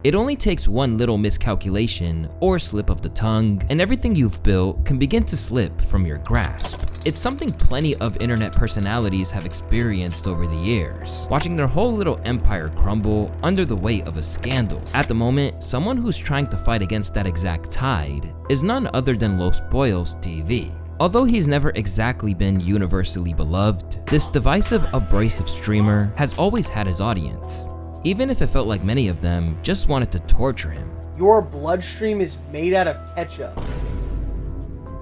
It only takes one little miscalculation or slip of the tongue, and everything you've built can begin to slip from your grasp. It's something plenty of internet personalities have experienced over the years, watching their whole little empire crumble under the weight of a scandal. At the moment, someone who's trying to fight against that exact tide is none other than LosPollos TV. Although he's never exactly been universally beloved, this divisive, abrasive streamer has always had his audience, even if it felt like many of them just wanted to torture him. Your bloodstream is made out of ketchup.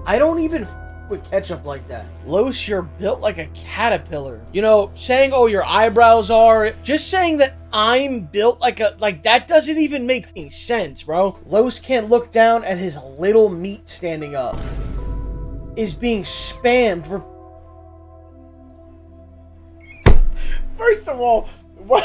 I don't even with ketchup like that. Los, you're built like a caterpillar. You know, saying, oh, your eyebrows are, just saying that I'm built like that doesn't even make any sense, bro. Los can't look down at his little meat standing up. Is being spammed. First of all, what?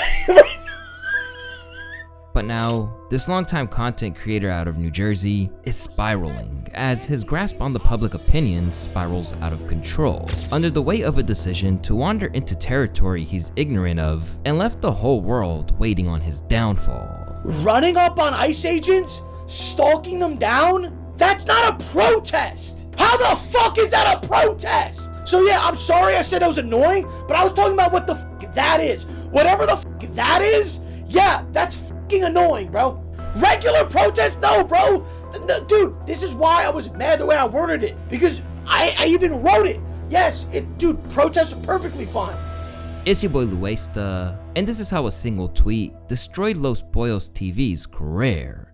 But now, this longtime content creator out of New Jersey is spiraling as his grasp on the public opinion spirals out of control under the weight of a decision to wander into territory he's ignorant of and left the whole world waiting on his downfall. Running up on ICE agents? Stalking them down? That's not a protest! How the fuck is that a protest? So yeah, I'm sorry I said it was annoying, but I was talking about what the fuck that is. Whatever the fuck that is, yeah, that's fucking annoying, bro. Regular protest? No, bro. Dude, this is why I was mad the way I worded it. Because I even wrote it. Yes, dude, protests are perfectly fine. It's your boy Luesta, and this is how a single tweet destroyed LosPollos TV's career.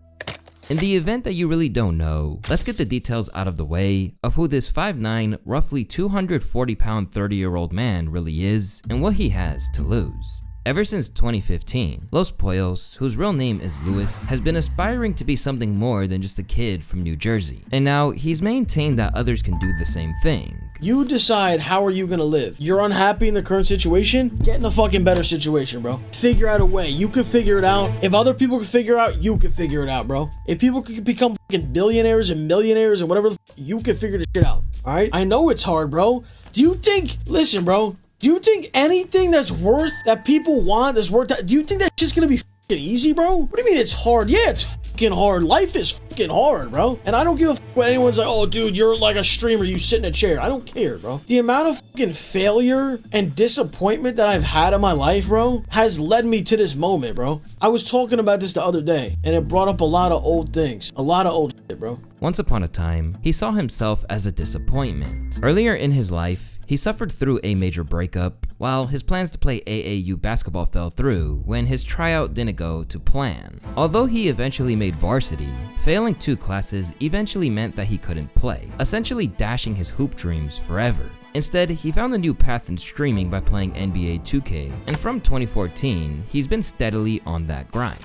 In the event that you really don't know, let's get the details out of the way of who this 5'9", roughly 240-pound 30-year-old man really is and what he has to lose. Ever since 2015, LosPollos, whose real name is Louis, has been aspiring to be something more than just a kid from New Jersey. And now he's maintained that others can do the same thing. You decide how are you gonna live. You're unhappy in the current situation? Get in a fucking better situation, bro. Figure out a way. You can figure it out. If other people can figure it out, you can figure it out, bro. If people can become fucking billionaires and millionaires and whatever, you can figure the shit out. All right? I know it's hard, bro. Do you think, listen, bro, do you think anything that's worth, that people want, that's worth that, do you think that's just gonna be fucking easy, bro? What do you mean it's hard? Yeah, it's fucking hard. Life is fucking hard, bro. And I don't give a fuck when anyone's like, oh, dude, you're like a streamer, you sit in a chair. I don't care, bro. The amount of fucking failure and disappointment that I've had in my life, bro, has led me to this moment, bro. I was talking about this the other day, and it brought up a lot of old things. A lot of old shit, bro. Once upon a time, he saw himself as a disappointment. Earlier in his life, he suffered through a major breakup, while his plans to play AAU basketball fell through when his tryout didn't go to plan. Although he eventually made varsity, failing 2 classes eventually meant that he couldn't play, essentially dashing his hoop dreams forever. Instead, he found a new path in streaming by playing NBA 2K, and from 2014, he's been steadily on that grind.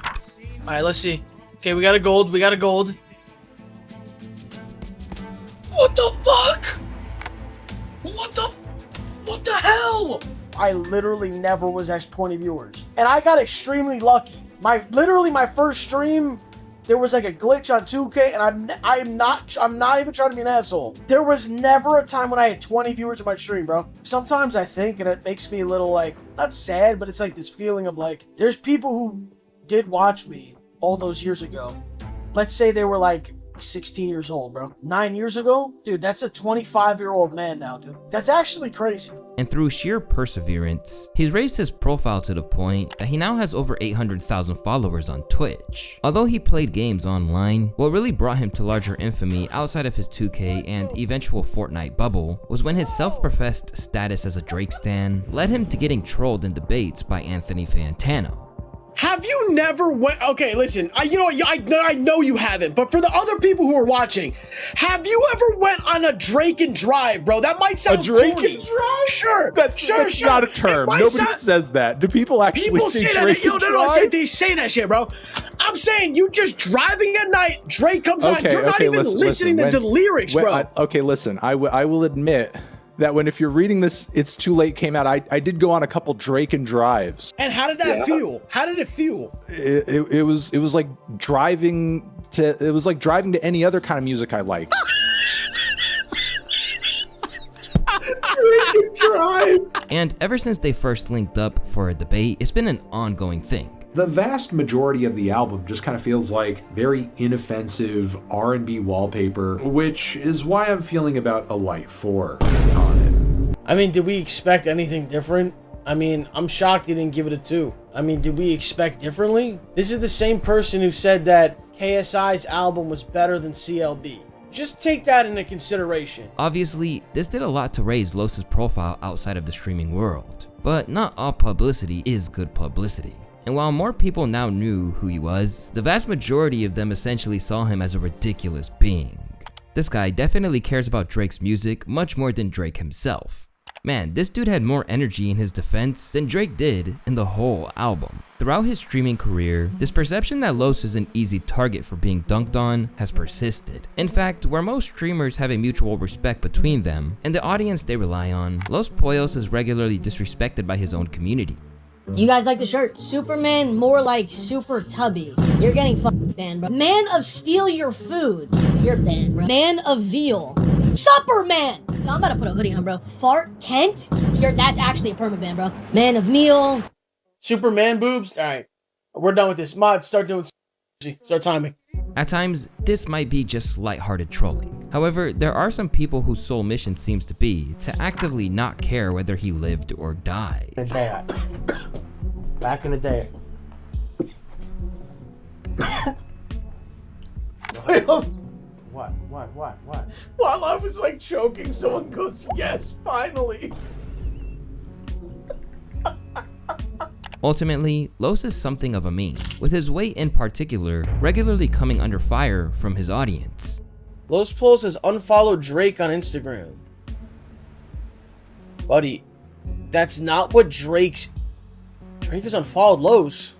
Alright, let's see. Okay, we got a gold, What the fuck? What the hell? I literally never was at 20 viewers. And I got extremely lucky. Literally my first stream, there was like a glitch on 2K, and I'm not even trying to be an asshole. There was never a time when I had 20 viewers in my stream, bro. Sometimes I think, and it makes me a little like, not sad, but it's like this feeling of like, there's people who did watch me all those years ago. Let's say they were like 16 years old, bro. 9 years ago? Dude, that's a 25-year-old man now, dude. That's actually crazy. And through sheer perseverance, he's raised his profile to the point that he now has over 800,000 followers on Twitch. Although he played games online, what really brought him to larger infamy outside of his 2K and eventual Fortnite bubble was when his self-professed status as a Drake stan led him to getting trolled in debates by Anthony Fantano. Have you never went? Okay, listen. I know you haven't, but for the other people who are watching, have you ever went on a Drake and drive, bro? That might sound a Drake corny. and drive. Sure, that's not a term. Nobody says that. Do people actually say Drake and drive? No, they say that shit, bro. I'm saying you just driving at night. Drake comes on. You're not even listening to the lyrics, bro. Okay, listen. I will admit that if you're reading this, It's Too Late came out, I did go on a couple Drake and drives. And how did that feel? How did it feel? It was like driving to any other kind of music I like. And ever since they first linked up for a debate, it's been an ongoing thing. The vast majority of the album just kind of feels like very inoffensive R&B wallpaper, which is why I'm feeling about a light 4 on it. I mean, did we expect anything different? I mean, I'm shocked he didn't give it a 2. I mean, did we expect differently? This is the same person who said that KSI's album was better than CLB. Just take that into consideration. Obviously, this did a lot to raise Los's profile outside of the streaming world, but not all publicity is good publicity. And while more people now knew who he was, the vast majority of them essentially saw him as a ridiculous being. This guy definitely cares about Drake's music much more than Drake himself. Man, this dude had more energy in his defense than Drake did in the whole album. Throughout his streaming career, this perception that Los is an easy target for being dunked on has persisted. In fact, where most streamers have a mutual respect between them and the audience they rely on, LosPollos is regularly disrespected by his own community. You guys like the shirt? Superman, more like Super Tubby. You're getting fucking banned, bro. Man of Steal Your Food. You're banned, bro. Man of Veal. Supperman! No, I'm about to put a hoodie on, bro. Fart Kent? That's actually a permaban, bro. Man of Meal. Superman boobs? Alright. We're done with this. Mod, start doing start timing. At times, this might be just lighthearted trolling. However, there are some people whose sole mission seems to be to actively not care whether he lived or died. Back in the day. What? While I was like choking, someone goes, yes, finally. Ultimately, Los is something of a meme, with his weight in particular regularly coming under fire from his audience. LosPollos has unfollowed Drake on Instagram. Buddy, that's not what Drake has unfollowed Los.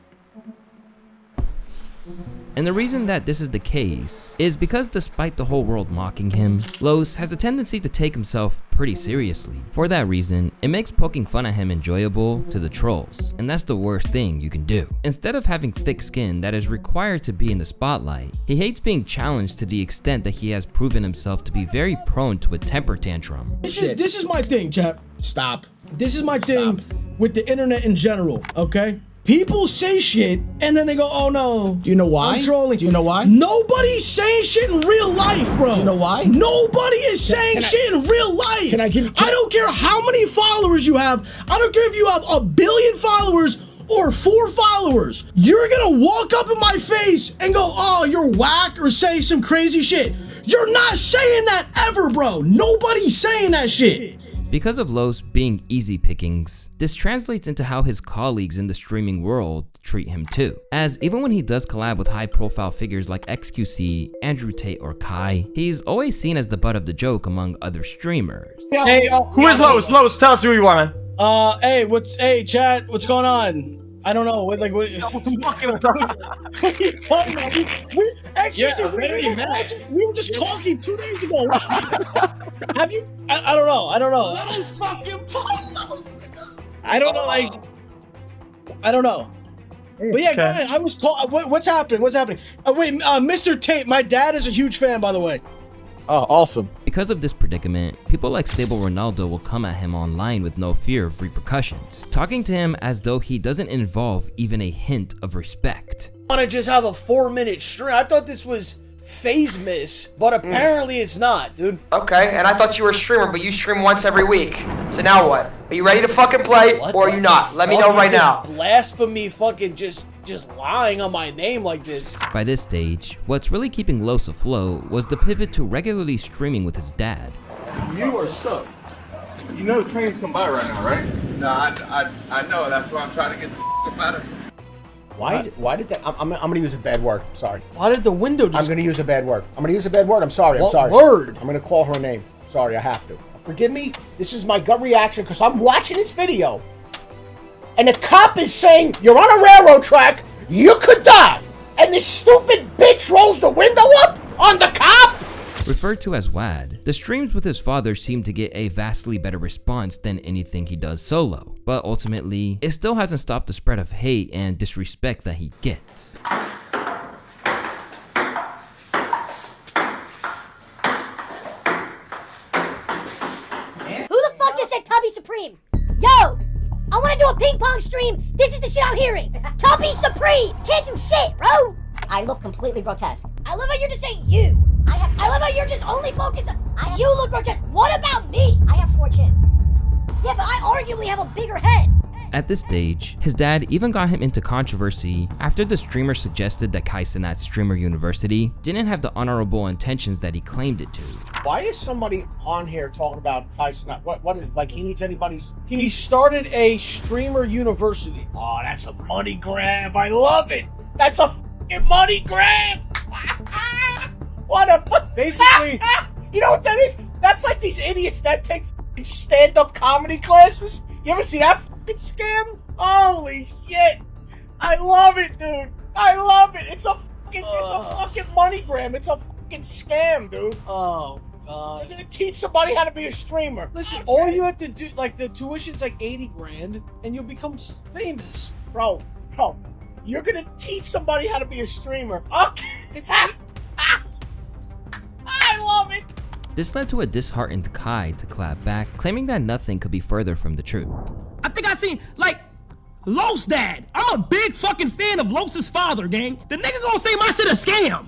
And the reason that this is the case is because despite the whole world mocking him, Los has a tendency to take himself pretty seriously. For that reason, it makes poking fun at him enjoyable to the trolls, and that's the worst thing you can do. Instead of having thick skin that is required to be in the spotlight, he hates being challenged to the extent that he has proven himself to be very prone to a temper tantrum. This is my thing, chap. Stop. This is my thing with the internet in general, okay? People say shit, and then they go, oh no. Do you know why? I'm trolling. Do you know why? Nobody's saying shit in real life, bro. Do you know why? Nobody is saying shit in real life. I don't care how many followers you have. I don't care if you have 1 billion followers or 4 followers. You're gonna walk up in my face and go, oh, you're whack, or say some crazy shit. You're not saying that ever, bro. Nobody's saying that shit. Because of Los being easy pickings, this translates into how his colleagues in the streaming world treat him too. As even when he does collab with high profile figures like XQC, Andrew Tate, or Kai, he's always seen as the butt of the joke among other streamers. Hey, who is Los? Los, tell us who you are, man. Hey, chat, what's going on? I don't know. What are you talking about? We were just talking 2 days ago. Have you? I don't know. I don't know. I don't know. I don't know. But yeah, go ahead. I was called. What's happening? What's happening? Wait, Mr. Tate. My dad is a huge fan, by the way. Oh, awesome. Because of this predicament, people like Stable Ronaldo will come at him online with no fear of repercussions, talking to him as though he doesn't involve even a hint of respect. I want to just have a 4-minute stream. I thought this was phase miss, but apparently it's not, dude. Okay, and I thought you were a streamer, but you stream once every week. So now what? Are you ready to fucking play, or are you not? Let me know right now. Blasphemy, fucking just lying on my name like this. By this stage, what's really keeping Los afloat was the pivot to regularly streaming with his dad. You are stuck. You know the trains come by right now, right? No, I know. That's why I'm trying to get the f out of here. Why did that? I'm gonna use a bad word. Sorry. Why did the window just... I'm gonna use a bad word. I'm sorry. What I'm sorry. word? I'm gonna call her name. Sorry, I have to. Forgive me. This is my gut reaction because I'm watching this video, and the cop is saying you're on a railroad track. You could die, and this stupid bitch rolls the window up on the cop. Referred to as WAD, the streams with his father seem to get a vastly better response than anything he does solo, but ultimately, it still hasn't stopped the spread of hate and disrespect that he gets. Who the fuck just said Tubby Supreme? Yo! I want to do a ping pong stream. This is the shit I'm hearing. Tubby Puppy Supreme! Can't do shit, bro! I look completely grotesque. I love how you're just saying you. I love how you're just only focused on... You look grotesque. What about me? I have 4 chins. Yeah, but I arguably have a bigger head. At this stage, his dad even got him into controversy after the streamer suggested that Kai Cenat's Streamer University didn't have the honorable intentions that he claimed it to. Why is somebody on here talking about Kai Cenat? What is, like, he needs anybody's... He started a streamer university. Oh, that's a money grab. I love it. That's a fucking money grab. What a... Basically... You know what that is? That's like these idiots that take stand-up comedy classes. You ever see that fucking scam? Holy shit. I love it, dude. I love it. It's a fucking money grab. It's a fucking scam, dude. Oh, God. They're gonna teach somebody how to be a streamer. Listen, all you have to do, like, the tuition's like 80 grand, and you'll become famous. Bro, you're gonna teach somebody how to be a streamer. Okay. I love it. This led to a disheartened Kai to clap back, claiming that nothing could be further from the truth. I think I seen, like, Los dad. I'm a big fucking fan of Los's father, gang. The nigga gonna say my shit a scam.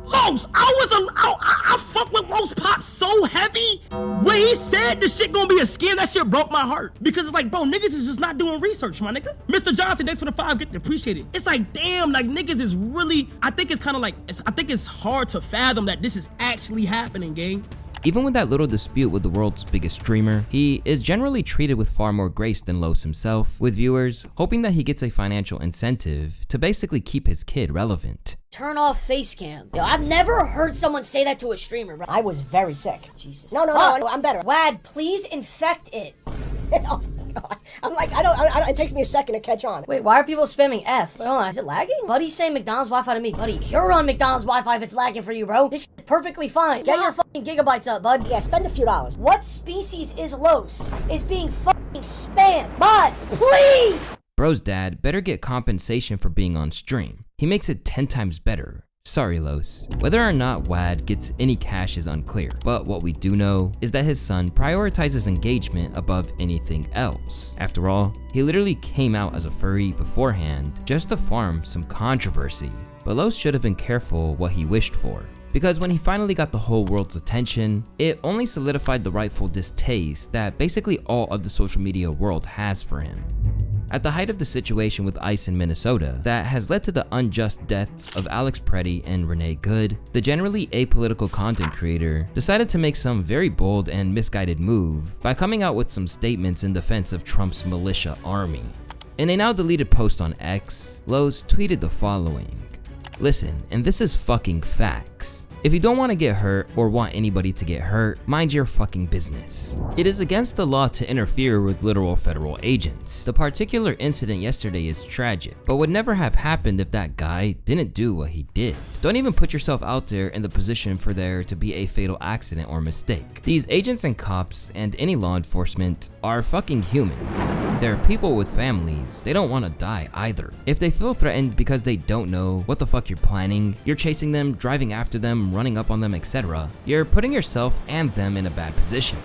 Los, I fuck with Los Pop so heavy. When he said the shit gonna be a scam, that shit broke my heart. Because it's like, bro, niggas is just not doing research, my nigga. Mr. Johnson, thanks for the 5, get appreciated. It's like, damn, like niggas is really, I think it's kind of like, I think it's hard to fathom that this is actually happening, gang. Even with that little dispute with the world's biggest streamer, he is generally treated with far more grace than Los himself, with viewers hoping that he gets a financial incentive to basically keep his kid relevant. Turn off face cam. Yo, I've never heard someone say that to a streamer, bro. I was very sick. Jesus. No, I'm better. Wad, please infect it. Oh, God. I'm like, I don't, it takes me a second to catch on. Wait, why are people spamming F? Wait, hold on, is it lagging? Buddy's saying McDonald's Wi-Fi to me. Buddy, you're on McDonald's Wi-Fi if it's lagging for you, bro. This shit's perfectly fine. Get your fucking gigabytes up, bud. Yeah, spend a few dollars. What species is Los? Is being fucking spammed. Mods, please! Bro's dad better get compensation for being on stream. He makes it 10 times better. Sorry, Los. Whether or not Wad gets any cash is unclear, but what we do know is that his son prioritizes engagement above anything else. After all, he literally came out as a furry beforehand just to farm some controversy. But Los should have been careful what he wished for, because when he finally got the whole world's attention, it only solidified the rightful distaste that basically all of the social media world has for him. At the height of the situation with ICE in Minnesota that has led to the unjust deaths of Alex Preddy and Renee Good, the generally apolitical content creator decided to make some very bold and misguided move by coming out with some statements in defense of Trump's militia army. In a now deleted post on X, Los tweeted the following: "Listen, and this is fucking facts. If you don't want to get hurt or want anybody to get hurt, mind your fucking business. It is against the law to interfere with literal federal agents. The particular incident yesterday is tragic, but would never have happened if that guy didn't do what he did. Don't even put yourself out there in the position for there to be a fatal accident or mistake. These agents and cops and any law enforcement are fucking humans. They're people with families. They don't want to die either. If they feel threatened because they don't know what the fuck you're planning, you're chasing them, driving after them, running up on them, etc., you're putting yourself and them in a bad position."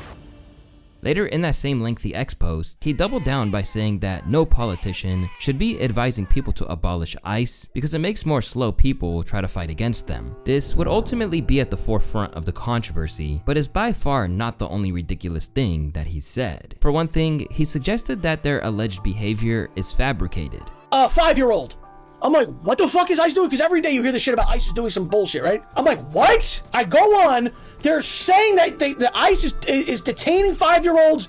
Later in that same lengthy X post, he doubled down by saying that no politician should be advising people to abolish ICE because it makes more slow people try to fight against them. This would ultimately be at the forefront of the controversy, but is by far not the only ridiculous thing that he said. For one thing, he suggested that their alleged behavior is fabricated. 5-year-old. I'm like, what the fuck is ICE doing? Because every day you hear this shit about ICE is doing some bullshit, right? I'm like, what? I go on, they're saying that the ICE is detaining 5-year-olds,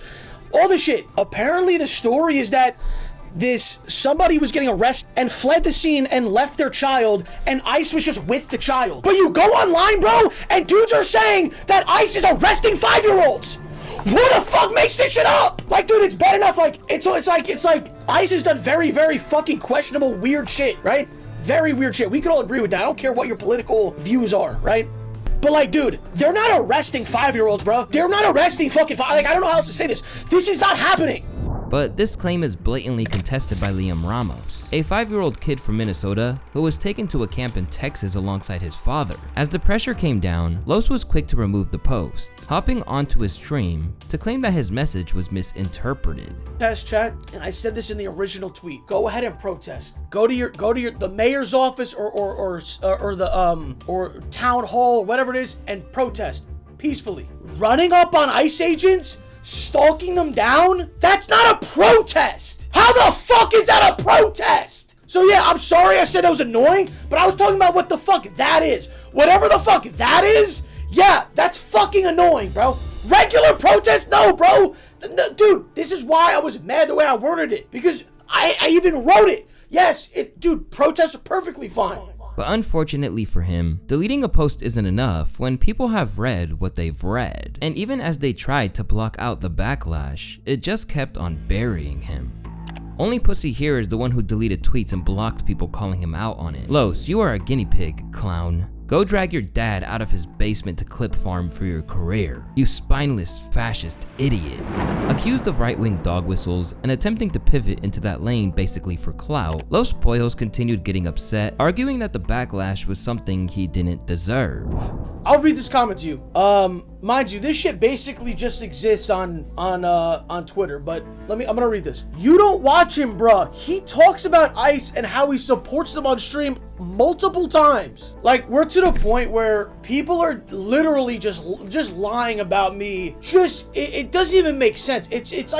all this shit. Apparently the story is that somebody was getting arrested and fled the scene and left their child, and ICE was just with the child. But you go online, bro, and dudes are saying that ICE is arresting 5-year-olds. Who the fuck makes this shit up? Like, dude, it's bad enough. Like, it's like ICE has done very, very fucking questionable, weird shit, right? Very weird shit. We can all agree with that. I don't care what your political views are, right? But like, dude, they're not arresting 5-year-olds, bro. They're not arresting fucking like, I don't know how else to say this. This is not happening. But this claim is blatantly contested by Liam Ramos, a 5-year-old kid from Minnesota who was taken to a camp in Texas alongside his father. As the pressure came down, Los was quick to remove the post, hopping onto his stream to claim that his message was misinterpreted. Test chat, and I said this in the original tweet. Go ahead and protest. Go to the mayor's office or town hall or whatever it is and protest peacefully. Running up on ICE agents, stalking them down, that's not a protest. How the fuck is that a protest? So yeah, I'm sorry I said it was annoying, but I was talking about what the fuck that is. Whatever the fuck that is, yeah, that's fucking annoying, bro. Regular protest? No, bro. Dude, this is why I was mad the way I worded it. Because I even wrote it. Yes, dude, protests are perfectly fine. But unfortunately for him, deleting a post isn't enough when people have read what they've read. And even as they tried to block out the backlash, it just kept on burying him. Only pussy here is the one who deleted tweets and blocked people calling him out on it. Los, you are a guinea pig, clown. Go drag your dad out of his basement to clip farm for your career, you spineless fascist idiot. Accused of right-wing dog whistles and attempting to pivot into that lane basically for clout, LosPollos continued getting upset, arguing that the backlash was something he didn't deserve. I'll read this comment to you. Mind you, this shit basically just exists on Twitter, but I'm gonna read this. You don't watch him, bruh. He talks about ICE and how he supports them on stream multiple times. Like, we're to the point where people are literally just lying about me. It doesn't even make sense. It's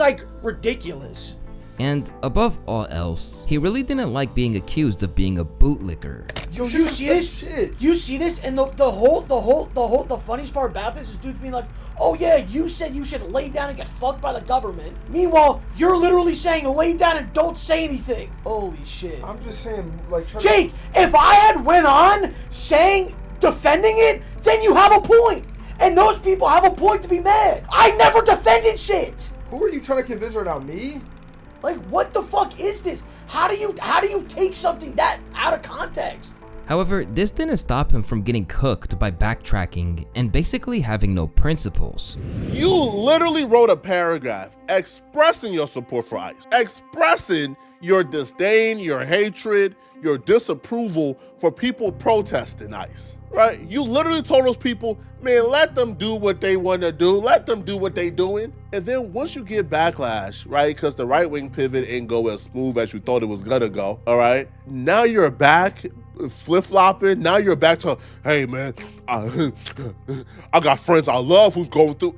like ridiculous. And above all else, he really didn't like being accused of being a bootlicker. Yo, you see this? Shit. You see this? And the funniest part about this is dudes being like, oh yeah, you said you should lay down and get fucked by the government. Meanwhile, you're literally saying lay down and don't say anything. Holy shit. I'm just saying, like, Jake, if I had went on defending it, then you have a point. And those people have a point to be mad. I never defended shit. Who are you trying to convince right now? Me? Like, what the fuck is this? How do you take something that out of context? However, this didn't stop him from getting cooked by backtracking and basically having no principles. You literally wrote a paragraph expressing your support for ICE, expressing your disdain, your hatred, your disapproval for people protesting ICE, right? You literally told those people, man, let them do what they want to do. Let them do what they doing. And then once you get backlash, right, because the right-wing pivot ain't go as smooth as you thought it was gonna go, all right? Now you're back flip-flopping. Now you're back to, hey, man, I got friends I love who's going through.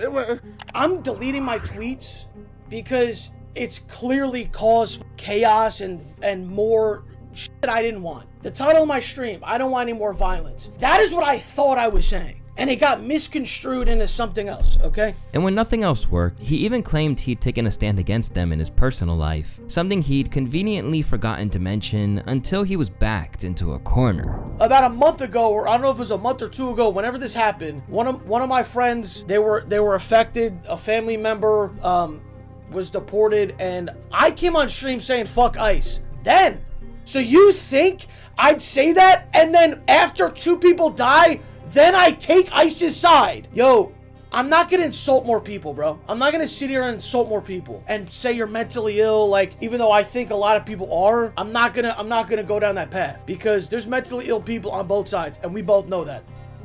I'm deleting my tweets because it's clearly caused chaos and more shit I didn't want. The title of my stream, I don't want any more violence. That is what I thought I was saying. And it got misconstrued into something else, okay? And when nothing else worked, he even claimed he'd taken a stand against them in his personal life, something he'd conveniently forgotten to mention until he was backed into a corner. About a month ago, or I don't know if it was a month or two ago, whenever this happened, one of my friends, they were affected, a family member was deported, and I came on stream saying fuck ICE. Then, so you think I'd say that, and then after 2 people die, then I take ICE's side? Yo, I'm not gonna insult more people, bro. I'm not gonna sit here and insult more people and say you're mentally ill, like, even though I think a lot of people are. I'm not gonna go down that path because there's mentally ill people on both sides, and we both know that,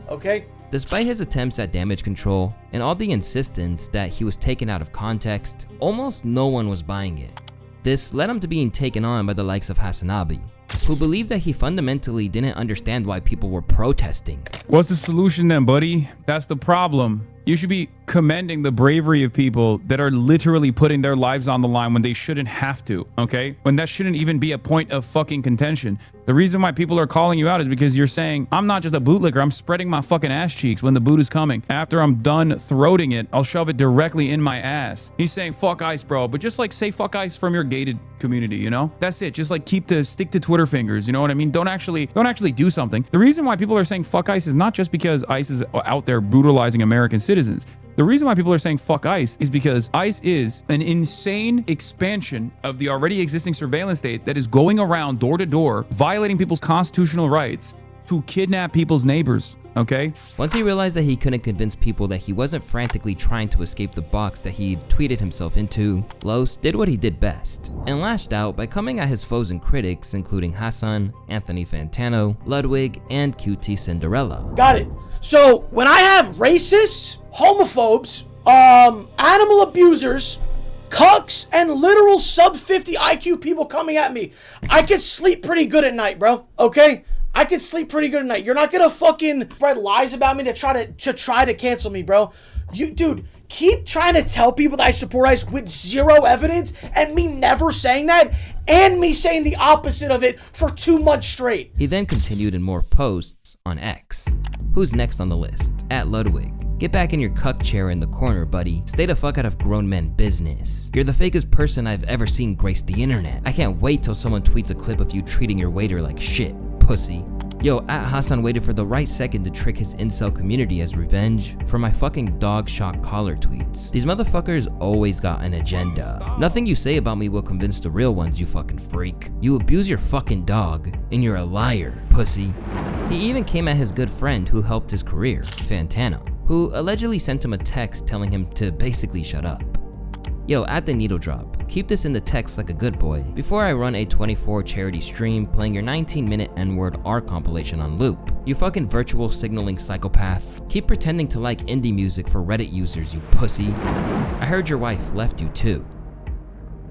okay? Despite his attempts at damage control and all the insistence that he was taken out of context, almost no one was buying it. This led him to being taken on by the likes of Hasanabi, who believed that he fundamentally didn't understand why people were protesting. What's the solution then, buddy? That's the problem. You should be commending the bravery of people that are literally putting their lives on the line when they shouldn't have to, okay? When that shouldn't even be a point of fucking contention. The reason why people are calling you out is because you're saying, I'm not just a bootlicker, I'm spreading my fucking ass cheeks when the boot is coming. After I'm done throating it, I'll shove it directly in my ass. He's saying, fuck ICE, bro, but just like say fuck ICE from your gated community, you know? That's it. Just like stick to Twitter fingers, you know what I mean? Don't actually do something. The reason why people are saying fuck ICE is not just because ICE is out there brutalizing American citizens. The reason why people are saying fuck ICE is because ICE is an insane expansion of the already existing surveillance state that is going around door to door, violating people's constitutional rights to kidnap people's neighbors. okay? Once he realized that he couldn't convince people that he wasn't frantically trying to escape the box that he tweeted himself into, Los did what he did best and lashed out by coming at his foes and critics, including Hassan, Anthony Fantano, Ludwig, and QT Cinderella. Got it. So when I have racists, homophobes, animal abusers, cucks, and literal sub 50 IQ people coming at me, I can sleep pretty good at night, bro. Okay? I can sleep pretty good at night. You're not gonna fucking spread lies about me to try to cancel me, bro. You, dude, keep trying to tell people that I support ICE with zero evidence and me never saying that and me saying the opposite of it for 2 months straight. He then continued in more posts on X. Who's next on the list? At Ludwig. Get back in your cuck chair in the corner, buddy. Stay the fuck out of grown men business. You're the fakest person I've ever seen grace the internet. I can't wait till someone tweets a clip of you treating your waiter like shit, pussy. Yo, at Hassan waited for the right second to trick his incel community as revenge for my fucking dog shock collar tweets. These motherfuckers always got an agenda. Nothing you say about me will convince the real ones, you fucking freak. You abuse your fucking dog, and you're a liar, pussy. He even came at his good friend who helped his career, Fantano, who allegedly sent him a text telling him to basically shut up. Yo, at the needle drop, keep this in the text like a good boy before I run a 24 charity stream playing your 19-minute N-word R compilation on loop. You fucking virtual signaling psychopath. Keep pretending to like indie music for Reddit users, you pussy. I heard your wife left you too.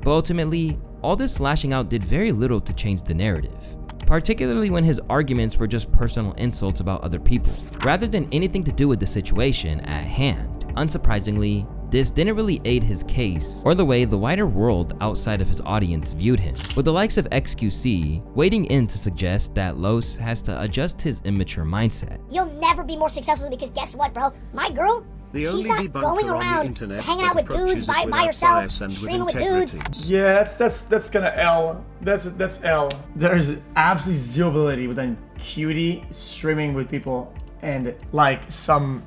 But ultimately, all this lashing out did very little to change the narrative, particularly when his arguments were just personal insults about other people, rather than anything to do with the situation at hand. Unsurprisingly, this didn't really aid his case or the way the wider world outside of his audience viewed him, with the likes of XQC wading in to suggest that Los has to adjust his immature mindset. You'll never be more successful because guess what, bro? My girl, she's not going around hanging out with dudes by herself, streaming with dudes. Yeah, that's gonna L. That's L. There's absolutely zero validity within Cutie streaming with people and like some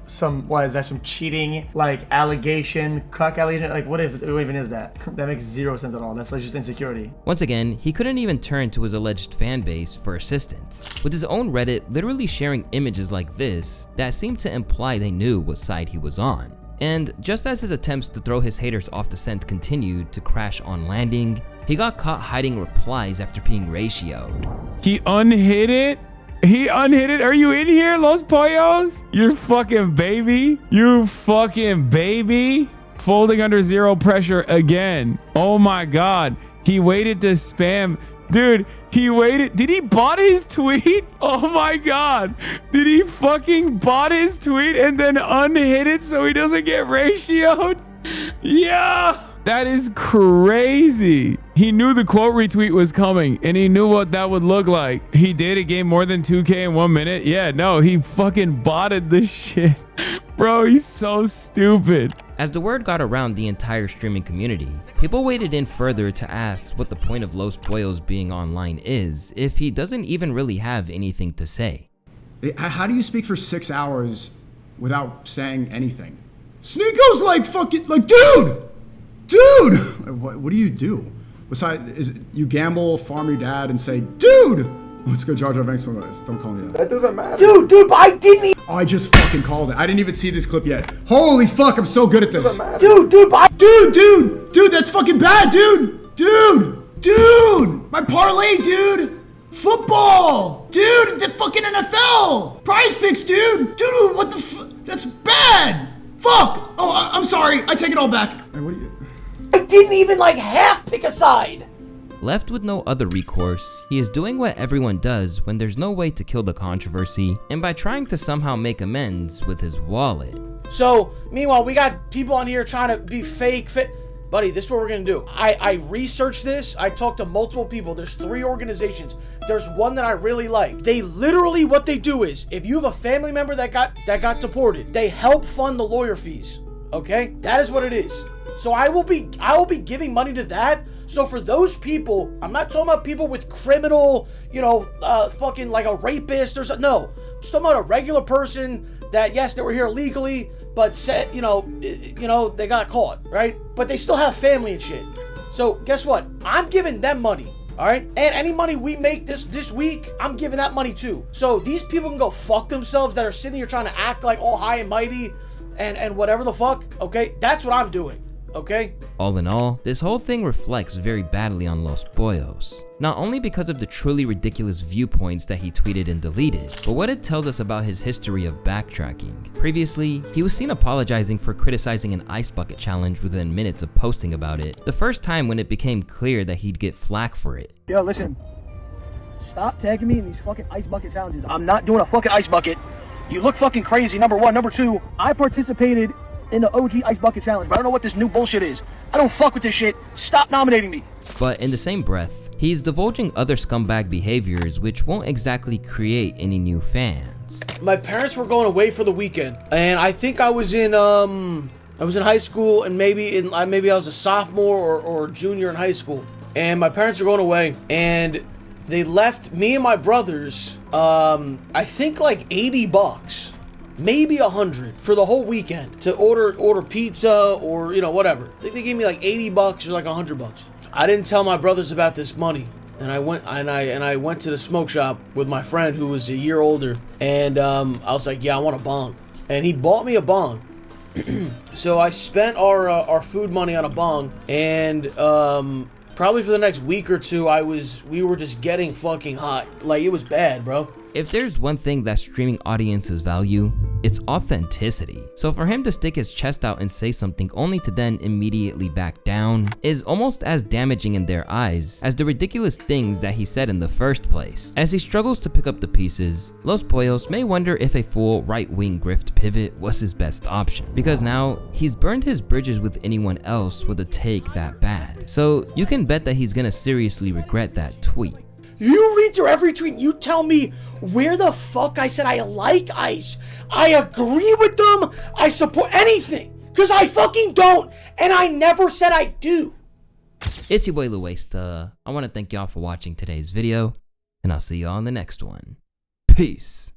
what is that, some cheating like allegation, cuck allegation, like what even is that? That makes zero sense at all. That's like just insecurity. Once again, he couldn't even turn to his alleged fan base for assistance, with his own Reddit literally sharing images like this that seemed to imply they knew what side he was on. And just as his attempts to throw his haters off the scent continued to crash on landing, he got caught hiding replies after being ratioed. He unhid it? He unhid it? Are you in here, LosPollos? You fucking baby. You fucking baby. Folding under zero pressure again. Oh my God. He waited to spam. Dude, he waited. Did he bot his tweet? Oh my God. Did he fucking bot his tweet and then unhid it so he doesn't get ratioed? Yeah. That is crazy. He knew the quote retweet was coming and he knew what that would look like. He did. It gained more than 2K in 1 minute. Yeah, no, he fucking botted this shit. Bro, he's so stupid. As the word got around the entire streaming community, people waded in further to ask what the point of LosPollos being online is if he doesn't even really have anything to say. How do you speak for 6 hours without saying anything? Sneako's like fucking, like, dude! What do you do? Besides, you gamble, farm your dad, and say, dude! Let's go Jar Jar Binks. Don't call me that. That doesn't matter. Dude, but I didn't even... Oh, I just fucking called it. I didn't even see this clip yet. Holy fuck, I'm so good at this. Dude, that's fucking bad, dude! My parlay, dude! Football! Dude, the fucking NFL! Prize picks, dude! Dude, what the that's bad! Fuck! Oh, I'm sorry. I take it all back. Hey, what are you... I didn't even like half pick a side. Left with no other recourse, he is doing what everyone does when there's no way to kill the controversy, and by trying to somehow make amends with his wallet. So, meanwhile, we got people on here trying to be fake. Buddy, this is what we're gonna do. I researched this. I talked to multiple people. There's 3 organizations. There's one that I really like. They literally, what they do is, if you have a family member that got deported, they help fund the lawyer fees. Okay, that is what it is. So I will be giving money to that. So for those people, I'm not talking about people with criminal, fucking like a rapist or something. No, I'm just talking about a regular person that, yes, they were here illegally, but said, they got caught, right? But they still have family and shit. So guess what? I'm giving them money. All right, and any money we make this week, I'm giving that money too. So these people can go fuck themselves that are sitting here trying to act like all high and mighty and whatever the fuck. Okay, that's what I'm doing. Okay. All in all, this whole thing reflects very badly on LosPollos. Not only because of the truly ridiculous viewpoints that he tweeted and deleted, but what it tells us about his history of backtracking. Previously, he was seen apologizing for criticizing an ice bucket challenge within minutes of posting about it, the first time when it became clear that he'd get flack for it. Yo, listen, stop tagging me in these fucking ice bucket challenges. I'm not doing a fucking ice bucket. You look fucking crazy, number one. Number two, I participated in the OG Ice Bucket Challenge, but I don't know what this new bullshit is. I don't fuck with this shit. Stop nominating me. But in the same breath, he's divulging other scumbag behaviors which won't exactly create any new fans. My parents were going away for the weekend, and I think I was in high school, and maybe I was a sophomore or junior in high school, and my parents were going away, and they left me and my brothers I think like $80, maybe 100 for the whole weekend to order pizza or, you know, whatever. I think they gave me like $80 or like $100. I didn't tell my brothers about this money, and I went to the smoke shop with my friend who was a year older, and I was like, yeah, I want a bong, and he bought me a bong. So I spent our food money on a bong, and probably for the next week or two, we were just getting fucking hot. Like, it was bad, bro. If there's one thing that streaming audiences value, it's authenticity. So for him to stick his chest out and say something only to then immediately back down is almost as damaging in their eyes as the ridiculous things that he said in the first place. As he struggles to pick up the pieces, LosPollos may wonder if a full right-wing grift pivot was his best option, because now he's burned his bridges with anyone else with a take that bad. So you can bet that he's gonna seriously regret that tweet. You read through every tweet, you tell me where the fuck I said I like ice. I agree with them. I support anything. Because I fucking don't. And I never said I do. It's your boy Luesta. I want to thank y'all for watching today's video. And I'll see y'all on the next one. Peace.